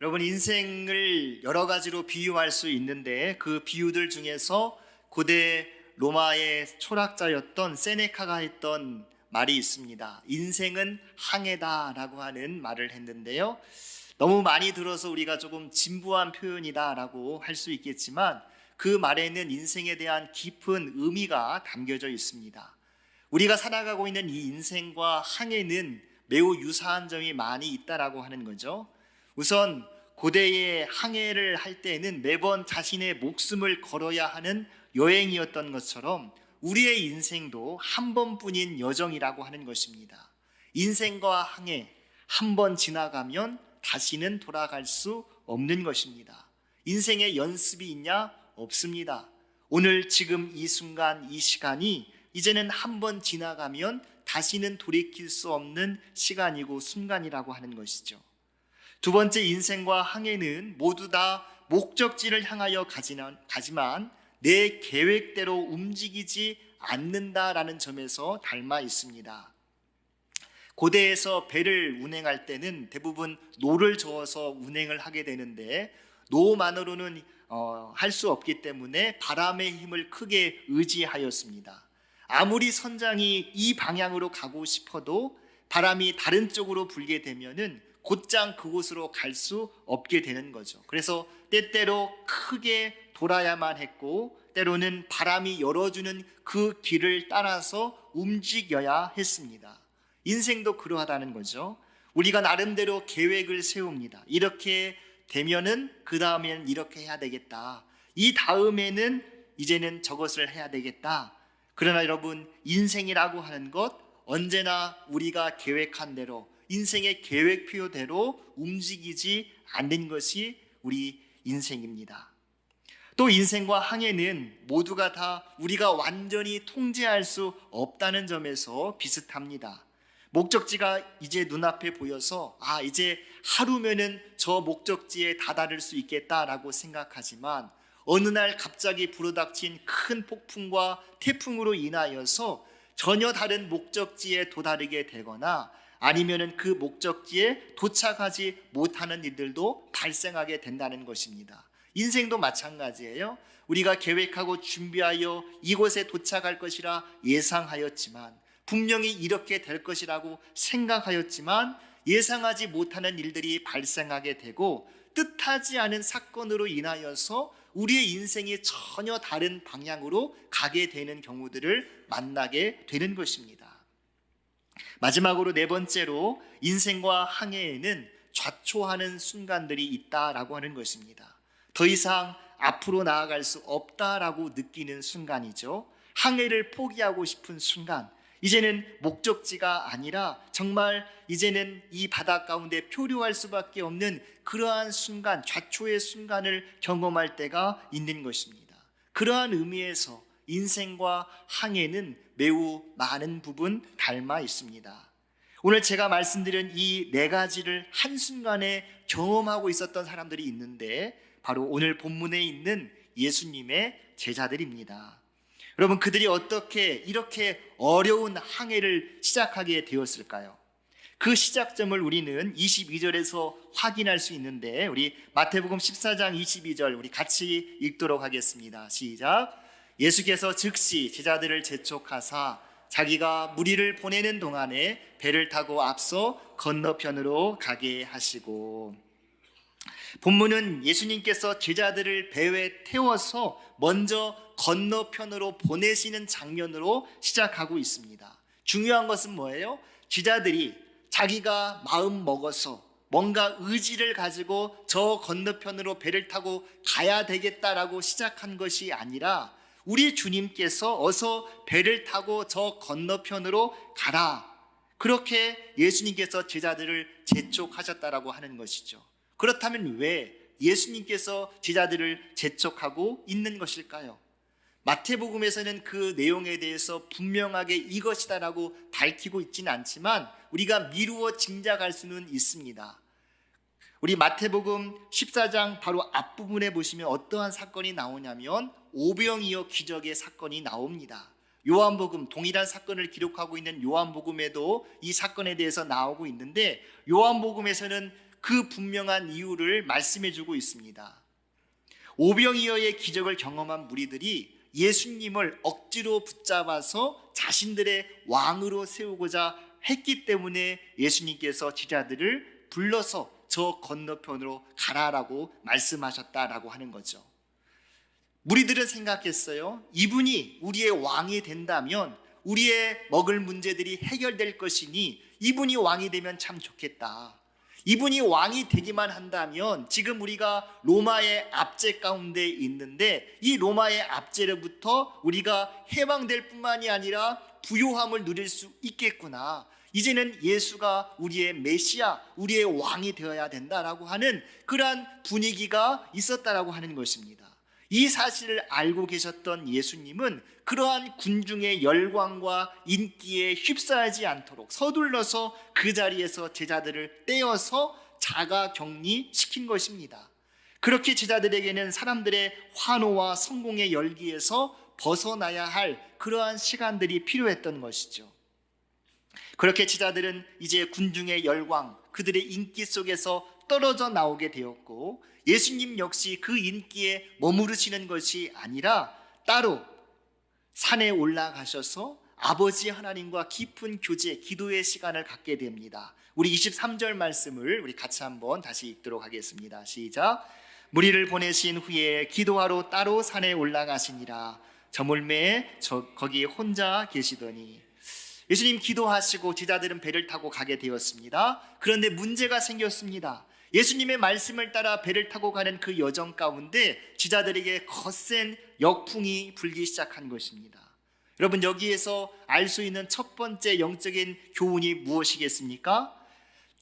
여러분, 인생을 여러 가지로 비유할 수 있는데 그 비유들 중에서 고대 로마의 철학자였던 세네카가 했던 말이 있습니다. 인생은 항해다라고 하는 말을 했는데요. 너무 많이 들어서 우리가 조금 진부한 표현이다라고 할 수 있겠지만 그 말에는 인생에 대한 깊은 의미가 담겨져 있습니다. 우리가 살아가고 있는 이 인생과 항해는 매우 유사한 점이 많이 있다라고 하는 거죠. 우선 고대의 항해를 할 때에는 매번 자신의 목숨을 걸어야 하는 여행이었던 것처럼 우리의 인생도 한 번뿐인 여정이라고 하는 것입니다. 인생과 항해 한 번 지나가면 다시는 돌아갈 수 없는 것입니다. 인생에 연습이 있냐? 없습니다. 오늘 지금 이 순간 이 시간이 이제는 한 번 지나가면 다시는 돌이킬 수 없는 시간이고 순간이라고 하는 것이죠. 두 번째, 인생과 항해는 모두 다 목적지를 향하여 가지만 내 계획대로 움직이지 않는다라는 점에서 닮아 있습니다. 고대에서 배를 운행할 때는 대부분 노를 저어서 운행을 하게 되는데 노만으로는 할 수 없기 때문에 바람의 힘을 크게 의지하였습니다. 아무리 선장이 이 방향으로 가고 싶어도 바람이 다른 쪽으로 불게 되면은 곧장 그곳으로 갈 수 없게 되는 거죠. 그래서 때때로 크게 돌아야만 했고 때로는 바람이 열어주는 그 길을 따라서 움직여야 했습니다. 인생도 그러하다는 거죠. 우리가 나름대로 계획을 세웁니다. 이렇게 되면은 그 다음에는 이렇게 해야 되겠다. 이 다음에는 이제는 저것을 해야 되겠다. 그러나 여러분, 인생이라고 하는 것 언제나 우리가 계획한 대로 인생의 계획표대로 움직이지 않는 것이 우리 인생입니다. 또 인생과 항해는 모두가 다 우리가 완전히 통제할 수 없다는 점에서 비슷합니다. 목적지가 이제 눈앞에 보여서 이제 하루면은 저 목적지에 다다를 수 있겠다라고 생각하지만 어느 날 갑자기 불어닥친 큰 폭풍과 태풍으로 인하여서 전혀 다른 목적지에 도달하게 되거나 아니면은 그 목적지에 도착하지 못하는 일들도 발생하게 된다는 것입니다. 인생도 마찬가지예요. 우리가 계획하고 준비하여 이곳에 도착할 것이라 예상하였지만 분명히 이렇게 될 것이라고 생각하였지만 예상하지 못하는 일들이 발생하게 되고 뜻하지 않은 사건으로 인하여서 우리의 인생이 전혀 다른 방향으로 가게 되는 경우들을 만나게 되는 것입니다. 마지막으로 네 번째로 인생과 항해에는 좌초하는 순간들이 있다라고 하는 것입니다. 더 이상 앞으로 나아갈 수 없다라고 느끼는 순간이죠. 항해를 포기하고 싶은 순간, 이제는 목적지가 아니라 정말 이제는 이 바다 가운데 표류할 수밖에 없는 그러한 순간, 좌초의 순간을 경험할 때가 있는 것입니다. 그러한 의미에서 인생과 항해는 매우 많은 부분 닮아 있습니다. 오늘 제가 말씀드린 이 네 가지를 한순간에 경험하고 있었던 사람들이 있는데 바로 오늘 본문에 있는 예수님의 제자들입니다. 여러분, 그들이 어떻게 이렇게 어려운 항해를 시작하게 되었을까요? 그 시작점을 우리는 22절에서 확인할 수 있는데 우리 마태복음 14장 22절 우리 같이 읽도록 하겠습니다. 시작. 예수께서 즉시 제자들을 재촉하사 자기가 무리를 보내는 동안에 배를 타고 앞서 건너편으로 가게 하시고, 본문은 예수님께서 제자들을 배에 태워서 먼저 건너편으로 보내시는 장면으로 시작하고 있습니다. 중요한 것은 뭐예요? 제자들이 자기가 마음 먹어서 뭔가 의지를 가지고 저 건너편으로 배를 타고 가야 되겠다라고 시작한 것이 아니라 우리 주님께서 어서 배를 타고 저 건너편으로 가라, 그렇게 예수님께서 제자들을 재촉하셨다라고 하는 것이죠. 그렇다면 왜 예수님께서 제자들을 재촉하고 있는 것일까요? 마태복음에서는 그 내용에 대해서 분명하게 이것이다라고 밝히고 있지는 않지만 우리가 미루어 짐작할 수는 있습니다. 우리 마태복음 14장 바로 앞부분에 보시면 어떠한 사건이 나오냐면 오병이어 기적의 사건이 나옵니다. 요한복음, 동일한 사건을 기록하고 있는 요한복음에도 이 사건에 대해서 나오고 있는데 요한복음에서는 그 분명한 이유를 말씀해 주고 있습니다. 오병이어의 기적을 경험한 무리들이 예수님을 억지로 붙잡아서 자신들의 왕으로 세우고자 했기 때문에 예수님께서 제자들을 불러서 저 건너편으로 가라라고 말씀하셨다라고 하는 거죠. 무리들은 생각했어요. 이분이 우리의 왕이 된다면 우리의 먹을 문제들이 해결될 것이니 이분이 왕이 되면 참 좋겠다. 이분이 왕이 되기만 한다면 지금 우리가 로마의 압제 가운데 있는데 이 로마의 압제로부터 우리가 해방될 뿐만이 아니라 부요함을 누릴 수 있겠구나. 이제는 예수가 우리의 메시아, 우리의 왕이 되어야 된다라고 하는 그러한 분위기가 있었다라고 하는 것입니다. 이 사실을 알고 계셨던 예수님은 그러한 군중의 열광과 인기에 휩싸이지 않도록 서둘러서 그 자리에서 제자들을 떼어서 자가 격리시킨 것입니다. 그렇게 제자들에게는 사람들의 환호와 성공의 열기에서 벗어나야 할 그러한 시간들이 필요했던 것이죠. 그렇게 제자들은 이제 군중의 열광, 그들의 인기 속에서 떨어져 나오게 되었고 예수님 역시 그 인기에 머무르시는 것이 아니라 따로 산에 올라가셔서 아버지 하나님과 깊은 교제, 기도의 시간을 갖게 됩니다. 우리 23절 말씀을 우리 같이 한번 다시 읽도록 하겠습니다. 시작. 무리를 보내신 후에 기도하러 따로 산에 올라가시니라. 저물매에 거기 혼자 계시더니 예수님 기도하시고 제자들은 배를 타고 가게 되었습니다. 그런데 문제가 생겼습니다. 예수님의 말씀을 따라 배를 타고 가는 그 여정 가운데 제자들에게 거센 역풍이 불기 시작한 것입니다. 여러분, 여기에서 알 수 있는 첫 번째 영적인 교훈이 무엇이겠습니까?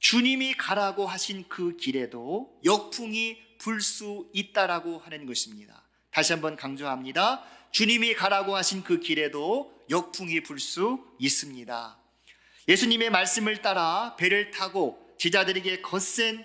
주님이 가라고 하신 그 길에도 역풍이 불 수 있다라고 하는 것입니다. 다시 한번 강조합니다. 주님이 가라고 하신 그 길에도 역풍이 불 수 있습니다. 예수님의 말씀을 따라 배를 타고 제자들에게 거센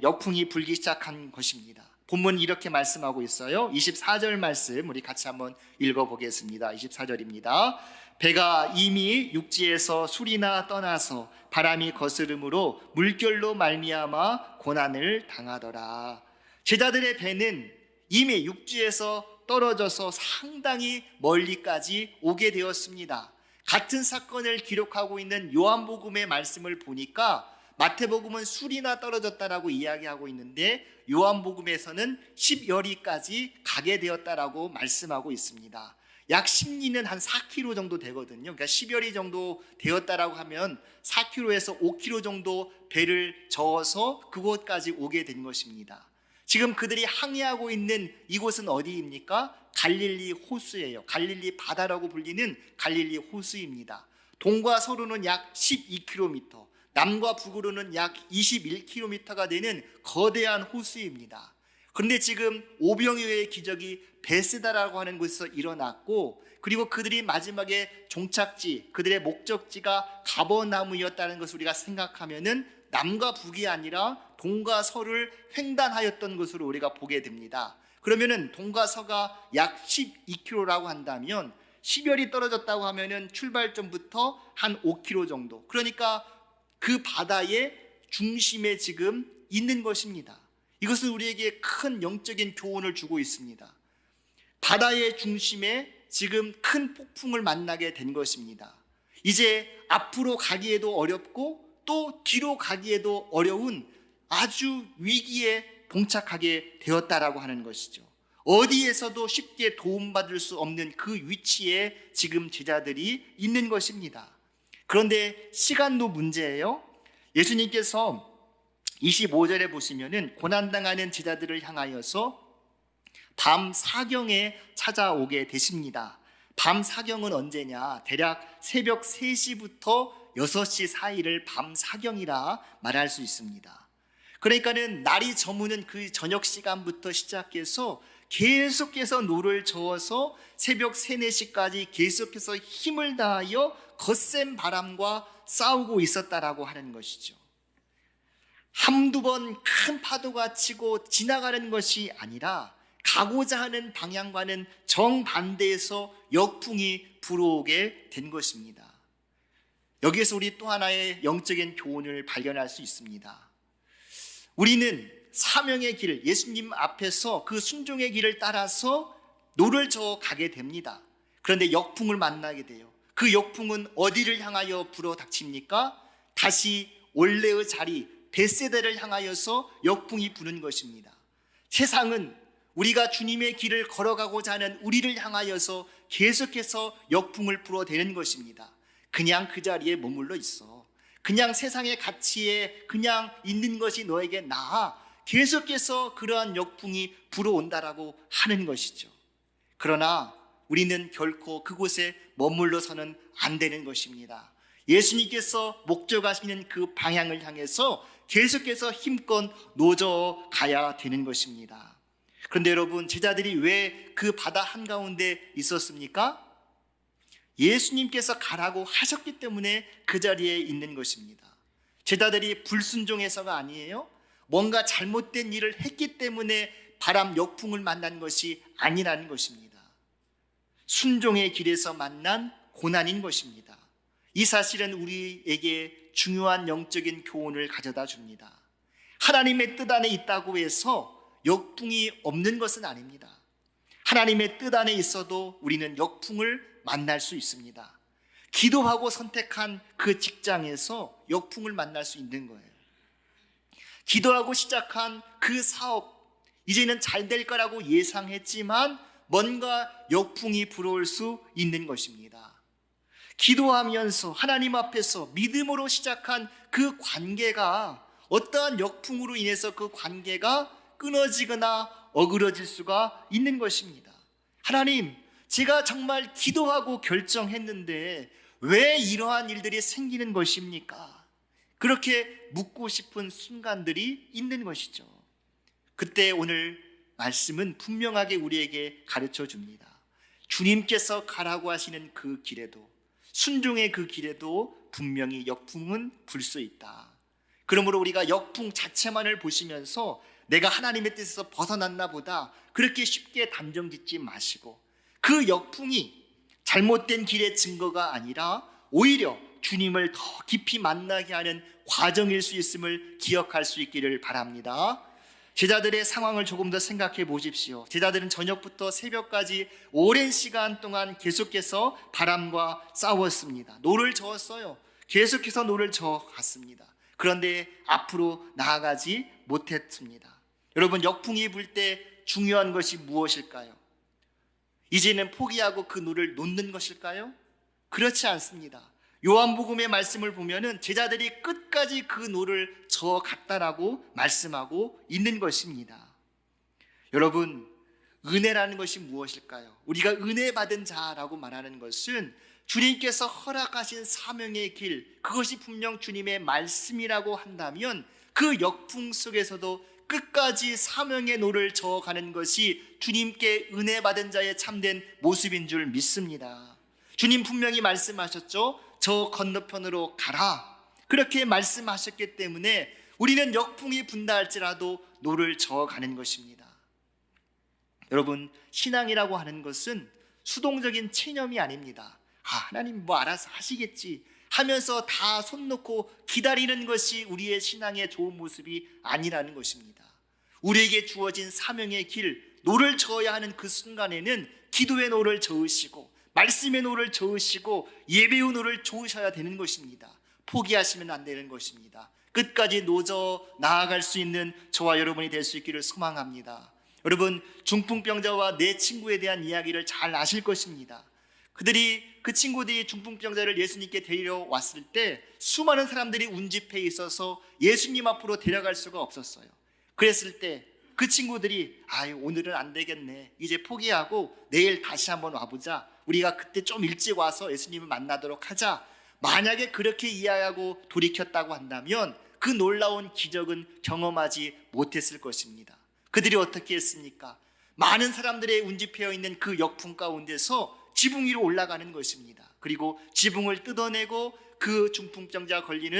역풍이 불기 시작한 것입니다. 본문 이렇게 말씀하고 있어요. 24절 말씀 우리 같이 한번 읽어보겠습니다. 24절입니다. 배가 이미 육지에서 술이나 떠나서 바람이 거스름으로 물결로 말미암아 고난을 당하더라. 제자들의 배는 이미 육지에서 떨어져서 상당히 멀리까지 오게 되었습니다. 같은 사건을 기록하고 있는 요한복음의 말씀을 보니까 마태복음은 술이나 떨어졌다라고 이야기하고 있는데 요한복음에서는 10여리까지 가게 되었다라고 말씀하고 있습니다. 약 10리는 한 4km 정도 되거든요. 그러니까 10여리 정도 되었다라고 하면 4km에서 5km 정도 배를 저어서 그곳까지 오게 된 것입니다. 지금 그들이 항해하고 있는 이곳은 어디입니까? 갈릴리 호수예요. 갈릴리 바다라고 불리는 갈릴리 호수입니다. 동과 서로는 약 12km, 남과 북으로는 약 21km가 되는 거대한 호수입니다. 그런데 지금 오병이어의 기적이 베세다라고 하는 곳에서 일어났고, 그리고 그들이 마지막에 종착지, 그들의 목적지가 가버나움이었다는 것을 우리가 생각하면은 남과 북이 아니라 동과 서를 횡단하였던 것으로 우리가 보게 됩니다. 그러면은 동과 서가 약 12km라고 한다면 10여리 떨어졌다고 하면은 출발점부터 한 5km 정도. 그러니까 그 바다의 중심에 지금 있는 것입니다. 이것은 우리에게 큰 영적인 교훈을 주고 있습니다. 바다의 중심에 지금 큰 폭풍을 만나게 된 것입니다. 이제 앞으로 가기에도 어렵고 또 뒤로 가기에도 어려운 아주 위기에 봉착하게 되었다라고 하는 것이죠. 어디에서도 쉽게 도움받을 수 없는 그 위치에 지금 제자들이 있는 것입니다. 그런데 시간도 문제예요. 예수님께서 25절에 보시면은 고난당하는 제자들을 향하여서 밤 사경에 찾아오게 되십니다. 밤 사경은 언제냐? 대략 새벽 3시부터 6시 사이를 밤 사경이라 말할 수 있습니다. 그러니까는 날이 저무는 그 저녁 시간부터 시작해서 계속해서 노를 저어서 새벽 3, 4시까지 계속해서 힘을 다하여 거센 바람과 싸우고 있었다라고 하는 것이죠. 한두 번 큰 파도가 치고 지나가는 것이 아니라 가고자 하는 방향과는 정반대에서 역풍이 불어오게 된 것입니다. 여기에서 우리 또 하나의 영적인 교훈을 발견할 수 있습니다. 우리는 사명의 길, 예수님 앞에서 그 순종의 길을 따라서 노를 저어 가게 됩니다. 그런데 역풍을 만나게 돼요. 그 역풍은 어디를 향하여 불어닥칩니까? 다시 원래의 자리, 벳세다를 향하여서 역풍이 부는 것입니다. 세상은 우리가 주님의 길을 걸어가고자 하는 우리를 향하여서 계속해서 역풍을 불어대는 것입니다. 그냥 그 자리에 머물러 있어. 그냥 세상의 가치에 그냥 있는 것이 너에게 나아. 계속해서 그러한 역풍이 불어온다라고 하는 것이죠. 그러나 우리는 결코 그곳에 머물러서는 안 되는 것입니다. 예수님께서 목적하시는 그 방향을 향해서 계속해서 힘껏 노져 가야 되는 것입니다. 그런데 여러분, 제자들이 왜 그 바다 한가운데 있었습니까? 예수님께서 가라고 하셨기 때문에 그 자리에 있는 것입니다. 제자들이 불순종해서가 아니에요. 뭔가 잘못된 일을 했기 때문에 바람 역풍을 만난 것이 아니라는 것입니다. 순종의 길에서 만난 고난인 것입니다. 이 사실은 우리에게 중요한 영적인 교훈을 가져다 줍니다. 하나님의 뜻 안에 있다고 해서 역풍이 없는 것은 아닙니다. 하나님의 뜻 안에 있어도 우리는 역풍을 만날 수 있습니다. 기도하고 선택한 그 직장에서 역풍을 만날 수 있는 거예요. 기도하고 시작한 그 사업, 이제는 잘 될 거라고 예상했지만 뭔가 역풍이 불어올 수 있는 것입니다. 기도하면서 하나님 앞에서 믿음으로 시작한 그 관계가 어떠한 역풍으로 인해서 그 관계가 끊어지거나 어그러질 수가 있는 것입니다. 하나님, 제가 정말 기도하고 결정했는데 왜 이러한 일들이 생기는 것입니까? 그렇게 묻고 싶은 순간들이 있는 것이죠. 그때 오늘 말씀은 분명하게 우리에게 가르쳐 줍니다. 주님께서 가라고 하시는 그 길에도, 순종의 그 길에도 분명히 역풍은 불 수 있다. 그러므로 우리가 역풍 자체만을 보시면서 내가 하나님의 뜻에서 벗어났나 보다 그렇게 쉽게 단정 짓지 마시고, 그 역풍이 잘못된 길의 증거가 아니라 오히려 주님을 더 깊이 만나게 하는 과정일 수 있음을 기억할 수 있기를 바랍니다. 제자들의 상황을 조금 더 생각해 보십시오. 제자들은 저녁부터 새벽까지 오랜 시간 동안 계속해서 바람과 싸웠습니다. 노를 저었어요. 계속해서 노를 저어갔습니다. 그런데 앞으로 나아가지 못했습니다. 여러분, 역풍이 불 때 중요한 것이 무엇일까요? 이제는 포기하고 그 노를 놓는 것일까요? 그렇지 않습니다. 요한복음의 말씀을 보면은 제자들이 끝까지 그 노를 저어갔다라고 말씀하고 있는 것입니다. 여러분, 은혜라는 것이 무엇일까요? 우리가 은혜 받은 자라고 말하는 것은 주님께서 허락하신 사명의 길, 그것이 분명 주님의 말씀이라고 한다면 그 역풍 속에서도 끝까지 사명의 노를 저어가는 것이 주님께 은혜 받은 자의 참된 모습인 줄 믿습니다. 주님 분명히 말씀하셨죠. 저 건너편으로 가라. 그렇게 말씀하셨기 때문에 우리는 역풍이 분다 할지라도 노를 저어가는 것입니다. 여러분, 신앙이라고 하는 것은 수동적인 체념이 아닙니다. 하나님 뭐 알아서 하시겠지 하면서 다 손 놓고 기다리는 것이 우리의 신앙의 좋은 모습이 아니라는 것입니다. 우리에게 주어진 사명의 길, 노를 저어야 하는 그 순간에는 기도의 노를 저으시고 말씀의 노를 저으시고 예배의 노를 저으셔야 되는 것입니다. 포기하시면 안 되는 것입니다. 끝까지 노저 나아갈 수 있는 저와 여러분이 될 수 있기를 소망합니다. 여러분, 중풍병자와 내 친구에 대한 이야기를 잘 아실 것입니다. 그 친구들이 중풍병자를 예수님께 데리러 왔을 때 수많은 사람들이 운집해 있어서 예수님 앞으로 데려갈 수가 없었어요. 그랬을 때 그 친구들이 오늘은 안 되겠네, 이제 포기하고 내일 다시 한번 와보자, 우리가 그때 좀 일찍 와서 예수님을 만나도록 하자, 만약에 그렇게 이해하고 돌이켰다고 한다면 그 놀라운 기적은 경험하지 못했을 것입니다. 그들이 어떻게 했습니까? 많은 사람들의 운집해 있는 그 역풍 가운데서 지붕 위로 올라가는 것입니다. 그리고 지붕을 뜯어내고 그 중풍병자 걸린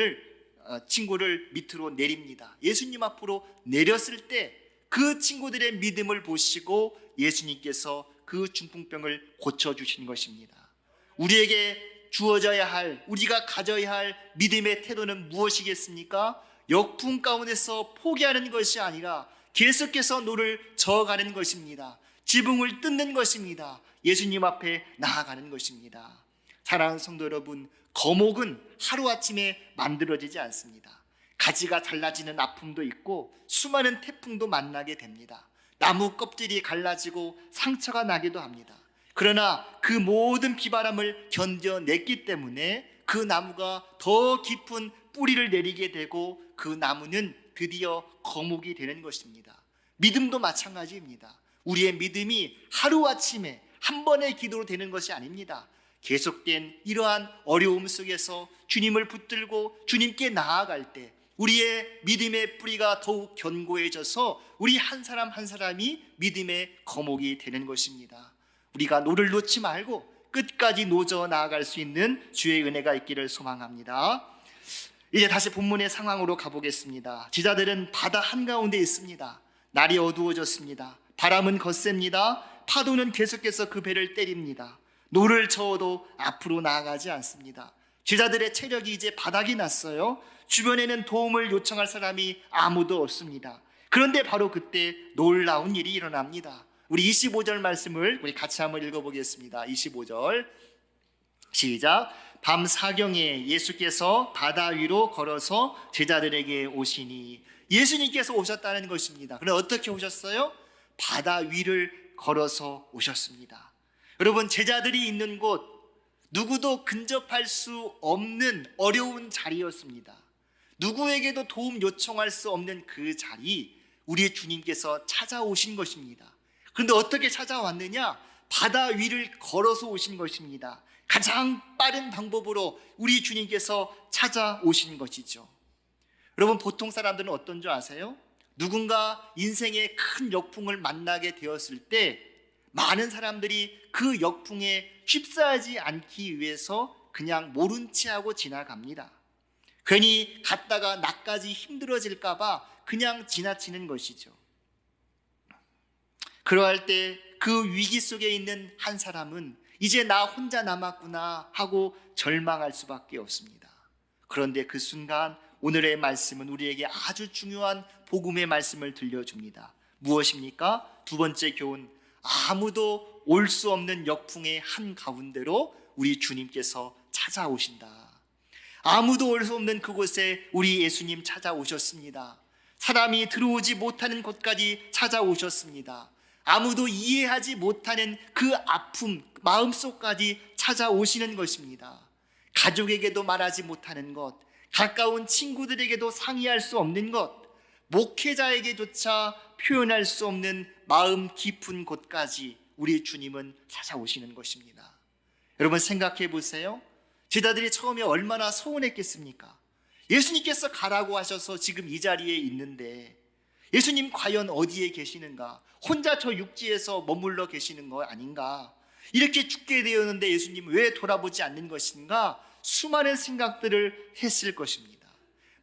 친구를 밑으로 내립니다. 예수님 앞으로 내렸을 때 그 친구들의 믿음을 보시고 예수님께서 그 중풍병을 고쳐주신 것입니다. 우리에게 주어져야 할, 우리가 가져야 할 믿음의 태도는 무엇이겠습니까? 역풍 가운데서 포기하는 것이 아니라 계속해서 노를 저어가는 것입니다. 지붕을 뜯는 것입니다. 예수님 앞에 나아가는 것입니다. 사랑하는 성도 여러분, 거목은 하루아침에 만들어지지 않습니다. 가지가 잘라지는 아픔도 있고 수많은 태풍도 만나게 됩니다. 나무 껍질이 갈라지고 상처가 나기도 합니다. 그러나 그 모든 비바람을 견뎌냈기 때문에 그 나무가 더 깊은 뿌리를 내리게 되고 그 나무는 드디어 거목이 되는 것입니다. 믿음도 마찬가지입니다. 우리의 믿음이 하루아침에 한 번의 기도로 되는 것이 아닙니다. 계속된 이러한 어려움 속에서 주님을 붙들고 주님께 나아갈 때 우리의 믿음의 뿌리가 더욱 견고해져서 우리 한 사람 한 사람이 믿음의 거목이 되는 것입니다. 우리가 노를 놓지 말고 끝까지 노져 나아갈 수 있는 주의 은혜가 있기를 소망합니다. 이제 다시 본문의 상황으로 가보겠습니다. 제자들은 바다 한가운데 있습니다. 날이 어두워졌습니다. 바람은 거셉니다. 파도는 계속해서 그 배를 때립니다. 노를 저어도 앞으로 나아가지 않습니다. 제자들의 체력이 이제 바닥이 났어요. 주변에는 도움을 요청할 사람이 아무도 없습니다. 그런데 바로 그때 놀라운 일이 일어납니다. 우리 25절 말씀을 우리 같이 한번 읽어보겠습니다. 25절 시작. 밤 사경에 예수께서 바다 위로 걸어서 제자들에게 오시니, 예수님께서 오셨다는 것입니다. 그런데 어떻게 오셨어요? 바다 위를 걸어서 오셨습니다. 여러분, 제자들이 있는 곳, 누구도 근접할 수 없는 어려운 자리였습니다. 누구에게도 도움 요청할 수 없는 그 자리, 우리 주님께서 찾아오신 것입니다. 그런데 어떻게 찾아왔느냐? 바다 위를 걸어서 오신 것입니다. 가장 빠른 방법으로 우리 주님께서 찾아오신 것이죠. 여러분, 보통 사람들은 어떤 줄 아세요? 누군가 인생의 큰 역풍을 만나게 되었을 때 많은 사람들이 그 역풍에 휩싸이지 않기 위해서 그냥 모른 채 하고 지나갑니다. 괜히 갔다가 나까지 힘들어질까 봐 그냥 지나치는 것이죠. 그러할 때 그 위기 속에 있는 한 사람은 이제 나 혼자 남았구나 하고 절망할 수밖에 없습니다. 그런데 그 순간 오늘의 말씀은 우리에게 아주 중요한 복음의 말씀을 들려줍니다. 무엇입니까? 두 번째 교훈, 아무도 올 수 없는 역풍의 한가운데로 우리 주님께서 찾아오신다. 아무도 올 수 없는 그곳에 우리 예수님 찾아오셨습니다. 사람이 들어오지 못하는 곳까지 찾아오셨습니다. 아무도 이해하지 못하는 그 아픔, 마음속까지 찾아오시는 것입니다. 가족에게도 말하지 못하는 것, 가까운 친구들에게도 상의할 수 없는 것, 목회자에게조차 표현할 수 없는 마음 깊은 곳까지 우리 주님은 찾아오시는 것입니다. 여러분, 생각해 보세요. 제자들이 처음에 얼마나 서운했겠습니까? 예수님께서 가라고 하셔서 지금 이 자리에 있는데 예수님 과연 어디에 계시는가? 혼자 저 육지에서 머물러 계시는 거 아닌가? 이렇게 죽게 되었는데 예수님 왜 돌아보지 않는 것인가? 수많은 생각들을 했을 것입니다.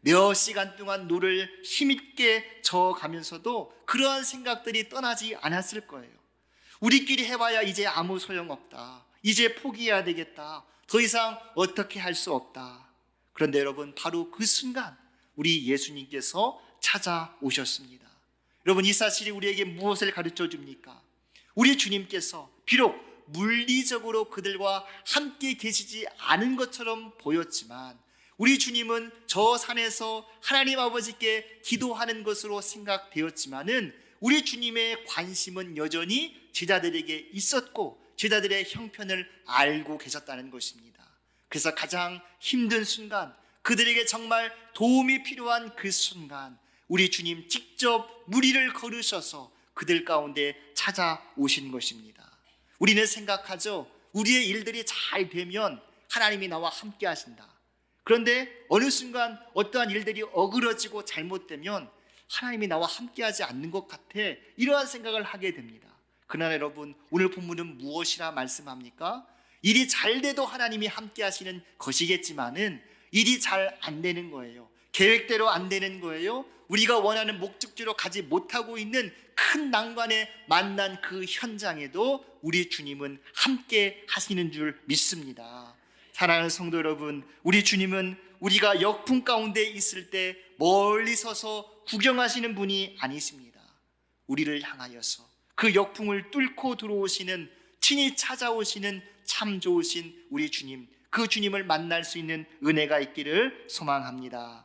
몇 시간 동안 노를 힘있게 저어가면서도 그러한 생각들이 떠나지 않았을 거예요. 우리끼리 해봐야 이제 아무 소용없다. 이제 포기해야 되겠다. 더 이상 어떻게 할 수 없다. 그런데 여러분, 바로 그 순간 우리 예수님께서 찾아오셨습니다. 여러분, 이 사실이 우리에게 무엇을 가르쳐 줍니까? 우리 주님께서 비록 물리적으로 그들과 함께 계시지 않은 것처럼 보였지만 우리 주님은 저 산에서 하나님 아버지께 기도하는 것으로 생각되었지만은 우리 주님의 관심은 여전히 제자들에게 있었고 제자들의 형편을 알고 계셨다는 것입니다. 그래서 가장 힘든 순간, 그들에게 정말 도움이 필요한 그 순간 우리 주님 직접 물 위를 걸으셔서 그들 가운데 찾아오신 것입니다. 우리는 생각하죠. 우리의 일들이 잘 되면 하나님이 나와 함께 하신다. 그런데 어느 순간 어떠한 일들이 어그러지고 잘못되면 하나님이 나와 함께하지 않는 것 같아, 이러한 생각을 하게 됩니다. 그러나 여러분, 오늘 본문은 무엇이라 말씀합니까? 일이 잘 돼도 하나님이 함께하시는 것이겠지만은 일이 잘 안 되는 거예요. 계획대로 안 되는 거예요. 우리가 원하는 목적지로 가지 못하고 있는 큰 난관에 만난 그 현장에도 우리 주님은 함께 하시는 줄 믿습니다. 사랑하는 성도 여러분, 우리 주님은 우리가 역풍 가운데 있을 때 멀리 서서 구경하시는 분이 아니십니다. 우리를 향하여서 그 역풍을 뚫고 들어오시는, 친히 찾아오시는 참 좋으신 우리 주님, 그 주님을 만날 수 있는 은혜가 있기를 소망합니다.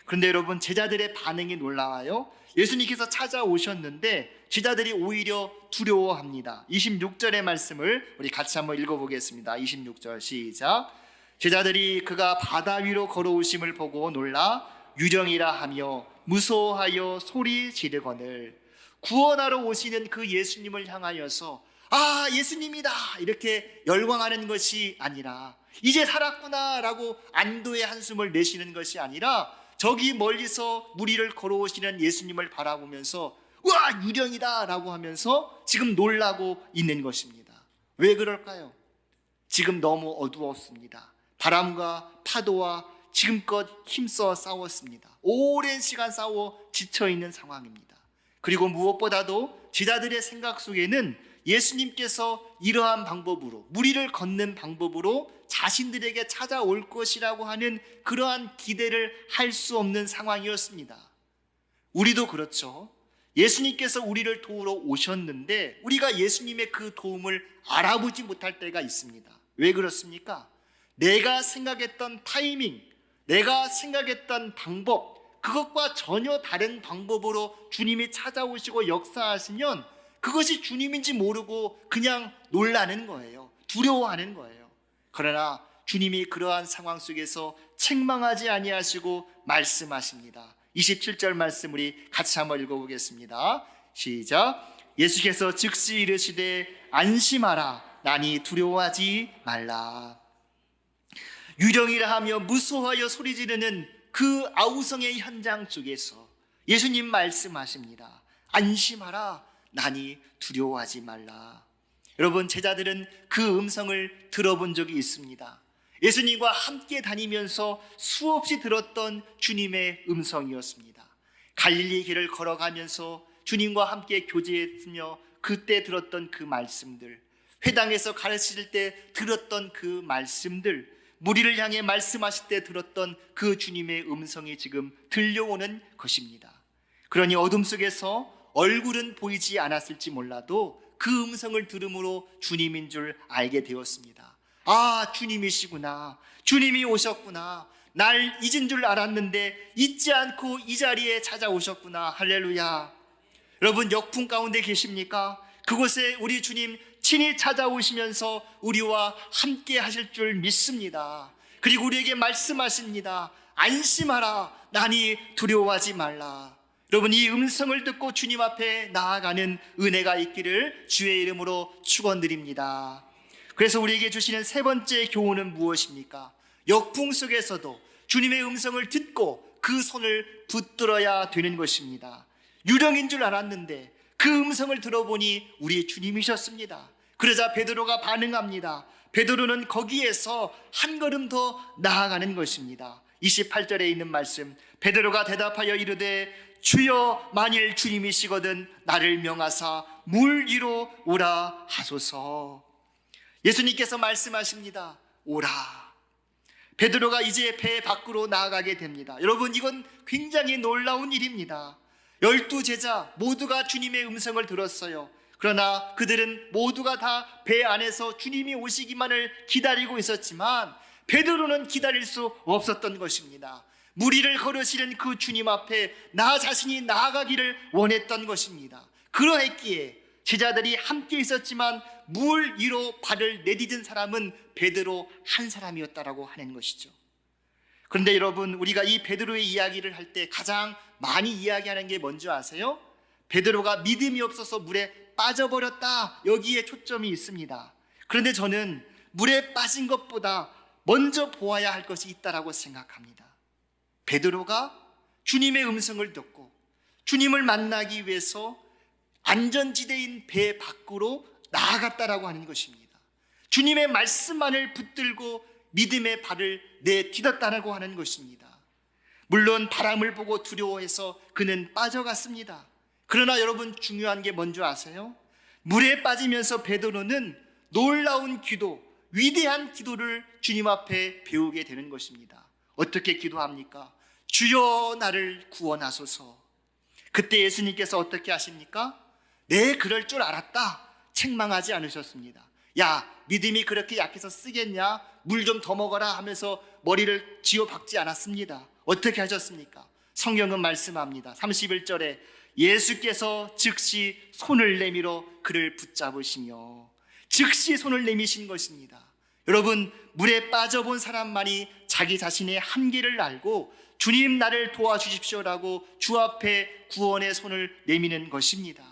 그런데 여러분, 제자들의 반응이 놀라워요. 예수님께서 찾아오셨는데 제자들이 오히려 두려워합니다. 26절의 말씀을 우리 같이 한번 읽어보겠습니다. 26절 시작. 제자들이 그가 바다 위로 걸어오심을 보고 놀라 유령이라 하며 무서워하여 소리 지르거늘, 구원하러 오시는 그 예수님을 향하여서 아, 예수님이다 이렇게 열광하는 것이 아니라, 이제 살았구나 라고 안도의 한숨을 내쉬는 것이 아니라, 저기 멀리서 물 위를 걸어오시는 예수님을 바라보면서 우와, 유령이다 라고 하면서 지금 놀라고 있는 것입니다. 왜 그럴까요? 지금 너무 어두웠습니다. 바람과 파도와 지금껏 힘써 싸웠습니다. 오랜 시간 싸워 지쳐있는 상황입니다. 그리고 무엇보다도 제자들의 생각 속에는 예수님께서 이러한 방법으로, 무리를 걷는 방법으로 자신들에게 찾아올 것이라고 하는 그러한 기대를 할 수 없는 상황이었습니다. 우리도 그렇죠. 예수님께서 우리를 도우러 오셨는데 우리가 예수님의 그 도움을 알아보지 못할 때가 있습니다. 왜 그렇습니까? 내가 생각했던 타이밍, 내가 생각했던 방법, 그것과 전혀 다른 방법으로 주님이 찾아오시고 역사하시면 그것이 주님인지 모르고 그냥 놀라는 거예요. 두려워하는 거예요. 그러나 주님이 그러한 상황 속에서 책망하지 아니하시고 말씀하십니다. 27절 말씀 우리 같이 한번 읽어보겠습니다. 시작. 예수께서 즉시 이르시되 안심하라, 나니 두려워하지 말라. 유령이라 하며 무서워하여 소리 지르는 그 아우성의 현장 속에서 예수님 말씀하십니다. 안심하라, 나니 두려워하지 말라. 여러분, 제자들은 그 음성을 들어본 적이 있습니다. 예수님과 함께 다니면서 수없이 들었던 주님의 음성이었습니다. 갈릴리 길을 걸어가면서 주님과 함께 교제했으며 그때 들었던 그 말씀들, 회당에서 가르칠 때 들었던 그 말씀들, 무리를 향해 말씀하실 때 들었던 그 주님의 음성이 지금 들려오는 것입니다. 그러니 어둠 속에서 얼굴은 보이지 않았을지 몰라도 그 음성을 들음으로 주님인 줄 알게 되었습니다. 아, 주님이시구나, 주님이 오셨구나, 날 잊은 줄 알았는데 잊지 않고 이 자리에 찾아오셨구나. 할렐루야. 여러분, 역풍 가운데 계십니까? 그곳에 우리 주님 친히 찾아오시면서 우리와 함께 하실 줄 믿습니다. 그리고 우리에게 말씀하십니다. 안심하라, 나니 두려워하지 말라. 여러분, 이 음성을 듣고 주님 앞에 나아가는 은혜가 있기를 주의 이름으로 축원드립니다. 그래서 우리에게 주시는 세 번째 교훈은 무엇입니까? 역풍 속에서도 주님의 음성을 듣고 그 손을 붙들어야 되는 것입니다. 유령인 줄 알았는데 그 음성을 들어보니 우리 주님이셨습니다. 그러자 베드로가 반응합니다. 베드로는 거기에서 한 걸음 더 나아가는 것입니다. 28절에 있는 말씀, 베드로가 대답하여 이르되 주여, 만일 주님이시거든 나를 명하사 물 위로 오라 하소서. 예수님께서 말씀하십니다. 오라. 베드로가 이제 배 밖으로 나아가게 됩니다. 여러분, 이건 굉장히 놀라운 일입니다. 12제자 모두가 주님의 음성을 들었어요. 그러나 그들은 모두가 다 배 안에서 주님이 오시기만을 기다리고 있었지만 베드로는 기다릴 수 없었던 것입니다. 무리를 걸으시는 그 주님 앞에 나 자신이 나아가기를 원했던 것입니다. 그러했기에 제자들이 함께 있었지만 물 위로 발을 내디딘 사람은 베드로 한 사람이었다라고 하는 것이죠. 그런데 여러분, 우리가 이 베드로의 이야기를 할 때 가장 많이 이야기하는 게 뭔지 아세요? 베드로가 믿음이 없어서 물에 빠져버렸다, 여기에 초점이 있습니다. 그런데 저는 물에 빠진 것보다 먼저 보아야 할 것이 있다라고 생각합니다. 베드로가 주님의 음성을 듣고 주님을 만나기 위해서 안전지대인 배 밖으로 나아갔다라고 하는 것입니다. 주님의 말씀만을 붙들고 믿음의 발을 내딛었다라고 하는 것입니다. 물론 바람을 보고 두려워해서 그는 빠져갔습니다. 그러나 여러분, 중요한 게 뭔지 아세요? 물에 빠지면서 베드로는 놀라운 기도, 위대한 기도를 주님 앞에 배우게 되는 것입니다. 어떻게 기도합니까? 주여 나를 구원하소서. 그때 예수님께서 어떻게 하십니까? 네, 그럴 줄 알았다. 책망하지 않으셨습니다. 야, 믿음이 그렇게 약해서 쓰겠냐? 물 좀 더 먹어라 하면서 머리를 쥐어박지 않았습니다. 어떻게 하셨습니까? 성경은 말씀합니다. 31절에 예수께서 즉시 손을 내밀어 그를 붙잡으시며, 즉시 손을 내미신 것입니다. 여러분, 물에 빠져본 사람만이 자기 자신의 한계를 알고 주님 나를 도와주십시오라고 주 앞에 구원의 손을 내미는 것입니다.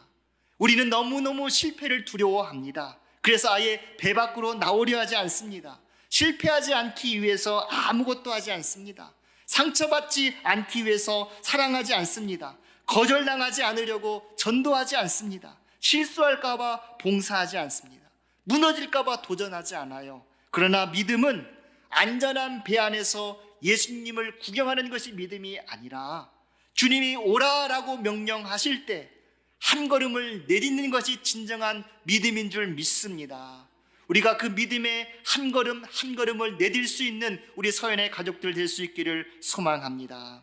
우리는 너무너무 실패를 두려워합니다. 그래서 아예 배 밖으로 나오려 하지 않습니다. 실패하지 않기 위해서 아무것도 하지 않습니다. 상처받지 않기 위해서 사랑하지 않습니다. 거절당하지 않으려고 전도하지 않습니다. 실수할까 봐 봉사하지 않습니다. 무너질까 봐 도전하지 않아요. 그러나 믿음은 안전한 배 안에서 예수님을 구경하는 것이 믿음이 아니라 주님이 오라라고 명령하실 때 한 걸음을 내딛는 것이 진정한 믿음인 줄 믿습니다. 우리가 그 믿음의 한 걸음 한 걸음을 내딜 수 있는 우리 서연의 가족들 될 수 있기를 소망합니다.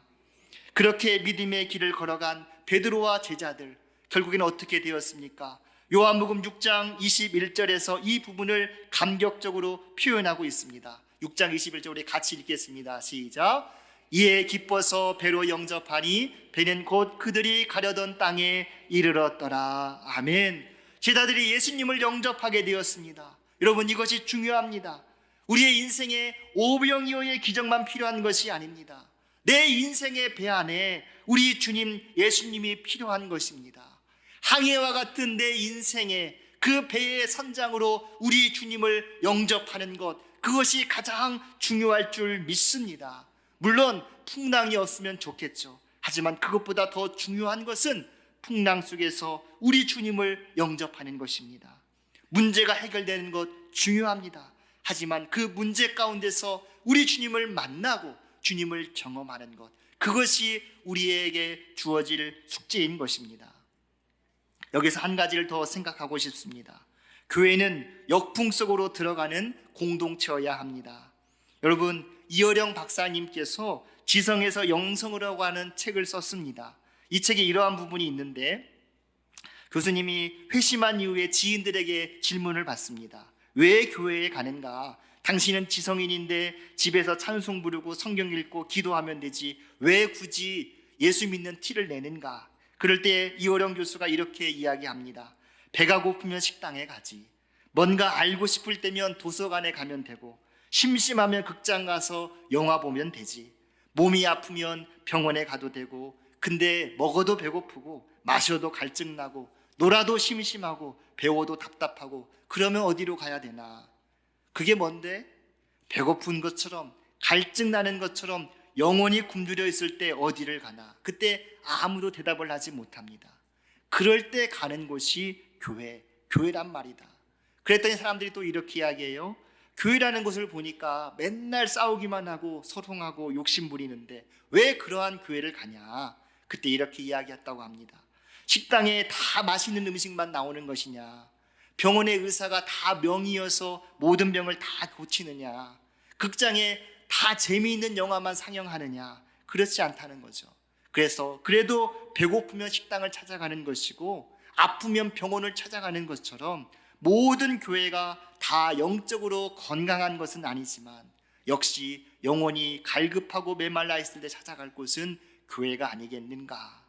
그렇게 믿음의 길을 걸어간 베드로와 제자들, 결국에는 어떻게 되었습니까? 요한복음 6장 21절에서 이 부분을 감격적으로 표현하고 있습니다. 6장 21절 우리 같이 읽겠습니다. 시작. 이에 기뻐서 배로 영접하니 배는 곧 그들이 가려던 땅에 이르렀더라. 아멘. 제자들이 예수님을 영접하게 되었습니다. 여러분, 이것이 중요합니다. 우리의 인생에 오병이어의 기적만 필요한 것이 아닙니다. 내 인생의 배 안에 우리 주님 예수님이 필요한 것입니다. 항해와 같은 내 인생에 그 배의 선장으로 우리 주님을 영접하는 것, 그것이 가장 중요할 줄 믿습니다. 물론 풍랑이 없으면 좋겠죠. 하지만 그것보다 더 중요한 것은 풍랑 속에서 우리 주님을 영접하는 것입니다. 문제가 해결되는 것 중요합니다. 하지만 그 문제 가운데서 우리 주님을 만나고 주님을 경험하는 것, 그것이 우리에게 주어질 숙제인 것입니다. 여기서 한 가지를 더 생각하고 싶습니다. 교회는 역풍 속으로 들어가는 공동체여야 합니다. 여러분, 이어령 박사님께서 지성에서 영성으로 하는 책을 썼습니다. 이 책에 이러한 부분이 있는데, 교수님이 회심한 이후에 지인들에게 질문을 받습니다. 왜 교회에 가는가? 당신은 지성인인데 집에서 찬송 부르고 성경 읽고 기도하면 되지 왜 굳이 예수 믿는 티를 내는가? 그럴 때 이어령 교수가 이렇게 이야기합니다. 배가 고프면 식당에 가지, 뭔가 알고 싶을 때면 도서관에 가면 되고, 심심하면 극장 가서 영화 보면 되지, 몸이 아프면 병원에 가도 되고, 근데 먹어도 배고프고 마셔도 갈증나고 놀아도 심심하고 배워도 답답하고, 그러면 어디로 가야 되나? 그게 뭔데? 배고픈 것처럼 갈증나는 것처럼 영혼이 굶주려 있을 때 어디를 가나? 그때 아무도 대답을 하지 못합니다. 그럴 때 가는 곳이 교회란 말이다. 그랬더니 사람들이 또 이렇게 이야기해요. 교회라는 곳을 보니까 맨날 싸우기만 하고 소송하고 욕심 부리는데 왜 그러한 교회를 가냐? 그때 이렇게 이야기했다고 합니다. 식당에 다 맛있는 음식만 나오는 것이냐? 병원의 의사가 다 명의여서 모든 병을 다 고치느냐? 극장에 다 재미있는 영화만 상영하느냐? 그렇지 않다는 거죠. 그래서 그래도 배고프면 식당을 찾아가는 것이고 아프면 병원을 찾아가는 것처럼 모든 교회가 다 영적으로 건강한 것은 아니지만 역시 영혼이 갈급하고 메말라 있을 때 찾아갈 곳은 교회가 아니겠는가?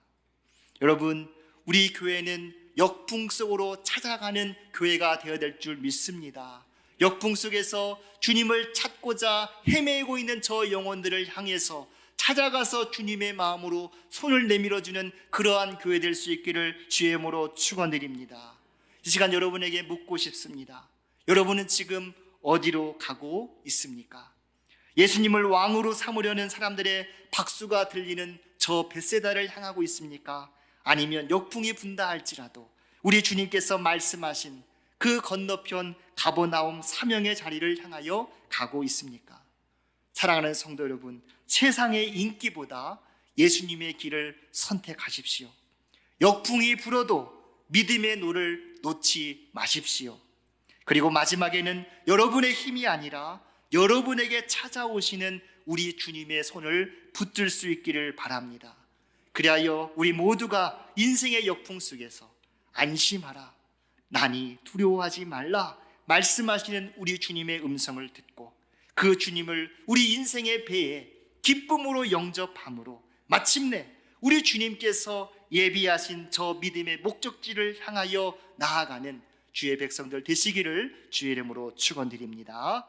여러분, 우리 교회는 역풍 속으로 찾아가는 교회가 되어야 될 줄 믿습니다. 역풍 속에서 주님을 찾고자 헤매고 있는 저 영혼들을 향해서 찾아가서 주님의 마음으로 손을 내밀어주는 그러한 교회 될 수 있기를 주의 이름으로 축원드립니다. 이 시간 여러분에게 묻고 싶습니다. 여러분은 지금 어디로 가고 있습니까? 예수님을 왕으로 삼으려는 사람들의 박수가 들리는 저 벳세다를 향하고 있습니까? 아니면 역풍이 분다 할지라도 우리 주님께서 말씀하신 그 건너편 가버나움 사명의 자리를 향하여 가고 있습니까? 사랑하는 성도 여러분, 세상의 인기보다 예수님의 길을 선택하십시오. 역풍이 불어도 믿음의 노를 놓지 마십시오. 그리고 마지막에는 여러분의 힘이 아니라 여러분에게 찾아오시는 우리 주님의 손을 붙들 수 있기를 바랍니다. 그리하여 우리 모두가 인생의 역풍 속에서 안심하라, 나니 두려워하지 말라 말씀하시는 우리 주님의 음성을 듣고 그 주님을 우리 인생의 배에 기쁨으로 영접함으로 마침내 우리 주님께서 예비하신 저 믿음의 목적지를 향하여 나아가는 주의 백성들 되시기를 주의 이름으로 축원드립니다.